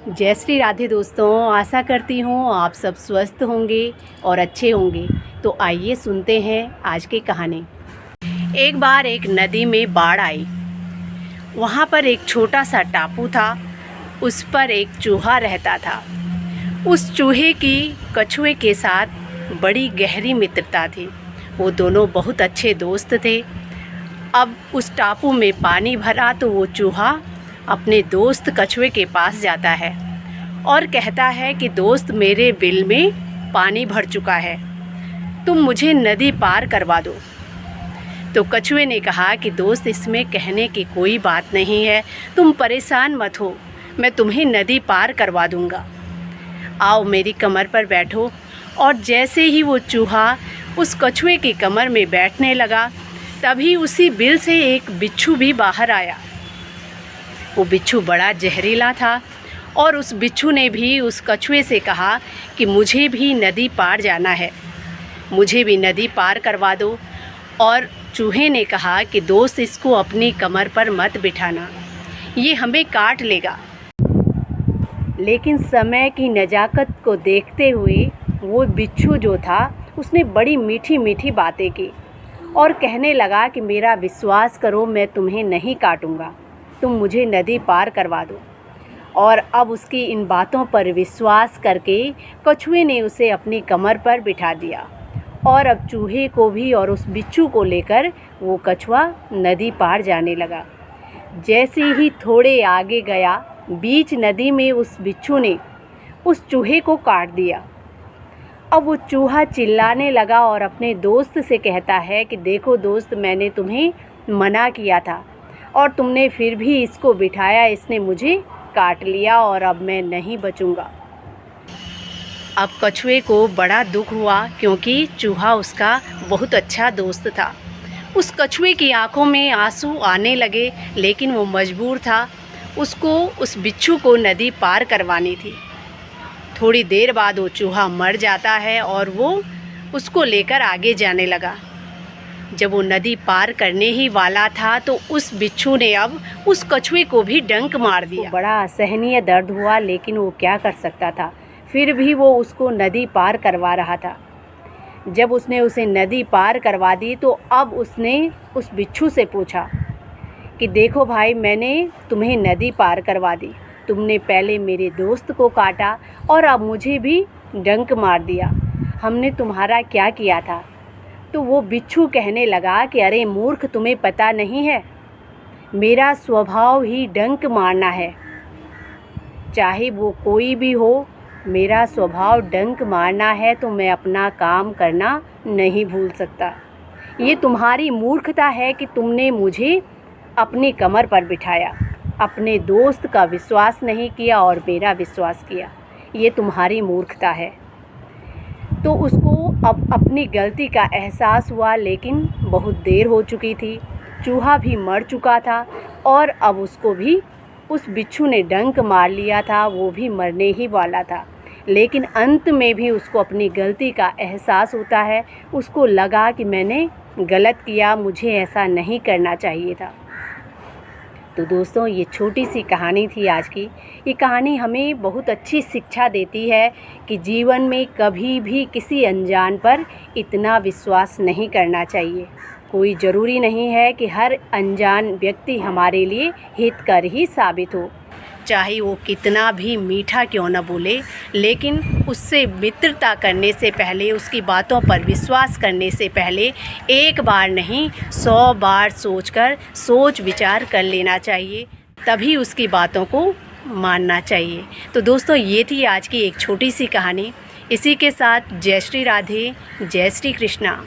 जय श्री राधे दोस्तों, आशा करती हूँ आप सब स्वस्थ होंगे और अच्छे होंगे। तो आइए सुनते हैं आज की कहानी। एक बार एक नदी में बाढ़ आई। वहाँ पर एक छोटा सा टापू था। उस पर एक चूहा रहता था। उस चूहे की कछुए के साथ बड़ी गहरी मित्रता थी। वो दोनों बहुत अच्छे दोस्त थे। अब उस टापू में पानी भरा तो वो चूहा अपने दोस्त कछुए के पास जाता है और कहता है कि दोस्त, मेरे बिल में पानी भर चुका है, तुम मुझे नदी पार करवा दो। तो कछुए ने कहा कि दोस्त, इसमें कहने की कोई बात नहीं है, तुम परेशान मत हो, मैं तुम्हें नदी पार करवा दूंगा। आओ मेरी कमर पर बैठो। और जैसे ही वो चूहा उस कछुए की कमर में बैठने लगा, तभी उसी बिल से एक बिच्छू भी बाहर आया। वो बिच्छू बड़ा जहरीला था और उस बिच्छू ने भी उस कछुए से कहा कि मुझे भी नदी पार जाना है, मुझे भी नदी पार करवा दो। और चूहे ने कहा कि दोस्त, इसको अपनी कमर पर मत बिठाना, ये हमें काट लेगा। लेकिन समय की नज़ाकत को देखते हुए वो बिच्छू जो था उसने बड़ी मीठी मीठी बातें की और कहने लगा कि मेरा विश्वास करो, मैं तुम्हें नहीं काटूंगा, तुम मुझे नदी पार करवा दो। और अब उसकी इन बातों पर विश्वास करके कछुए ने उसे अपनी कमर पर बिठा दिया। और अब चूहे को भी और उस बिच्छू को लेकर वो कछुआ नदी पार जाने लगा। जैसे ही थोड़े आगे गया, बीच नदी में उस बिच्छू ने उस चूहे को काट दिया। अब वो चूहा चिल्लाने लगा और अपने दोस्त से कहता है कि देखो दोस्त, मैंने तुम्हें मना किया था और तुमने फिर भी इसको बिठाया, इसने मुझे काट लिया और अब मैं नहीं बचूंगा। अब कछुए को बड़ा दुख हुआ क्योंकि चूहा उसका बहुत अच्छा दोस्त था। उस कछुए की आंखों में आंसू आने लगे, लेकिन वो मजबूर था, उसको उस बिच्छू को नदी पार करवानी थी। थोड़ी देर बाद वो चूहा मर जाता है और वो उसको लेकर आगे जाने लगा। जब वो नदी पार करने ही वाला था तो उस बिच्छू ने अब उस कछुए को भी डंक मार दिया। बड़ा असहनीय दर्द हुआ, लेकिन वो क्या कर सकता था, फिर भी वो उसको नदी पार करवा रहा था। जब उसने उसे नदी पार करवा दी तो अब उसने उस बिच्छू से पूछा कि देखो भाई, मैंने तुम्हें नदी पार करवा दी, तुमने पहले मेरे दोस्त को काटा और अब मुझे भी डंक मार दिया, हमने तुम्हारा क्या किया था। तो वो बिच्छू कहने लगा कि अरे मूर्ख, तुम्हें पता नहीं है, मेरा स्वभाव ही डंक मारना है, चाहे वो कोई भी हो, मेरा स्वभाव डंक मारना है, तो मैं अपना काम करना नहीं भूल सकता। ये तुम्हारी मूर्खता है कि तुमने मुझे अपनी कमर पर बिठाया, अपने दोस्त का विश्वास नहीं किया और मेरा विश्वास किया, ये तुम्हारी मूर्खता है। तो उसको अब अपनी गलती का एहसास हुआ, लेकिन बहुत देर हो चुकी थी, चूहा भी मर चुका था और अब उसको भी उस बिच्छू ने डंक मार लिया था, वो भी मरने ही वाला था। लेकिन अंत में भी उसको अपनी गलती का एहसास होता है, उसको लगा कि मैंने गलत किया, मुझे ऐसा नहीं करना चाहिए था। तो दोस्तों, ये छोटी सी कहानी थी आज की। ये कहानी हमें बहुत अच्छी शिक्षा देती है कि जीवन में कभी भी किसी अनजान पर इतना विश्वास नहीं करना चाहिए। कोई ज़रूरी नहीं है कि हर अनजान व्यक्ति हमारे लिए हितकर ही साबित हो, चाहे वो कितना भी मीठा क्यों न बोले, लेकिन उससे मित्रता करने से पहले, उसकी बातों पर विश्वास करने से पहले एक बार नहीं 100 बार सोच विचार कर लेना चाहिए, तभी उसकी बातों को मानना चाहिए। तो दोस्तों, ये थी आज की एक छोटी सी कहानी। इसी के साथ जय श्री राधे, जय श्री कृष्णा।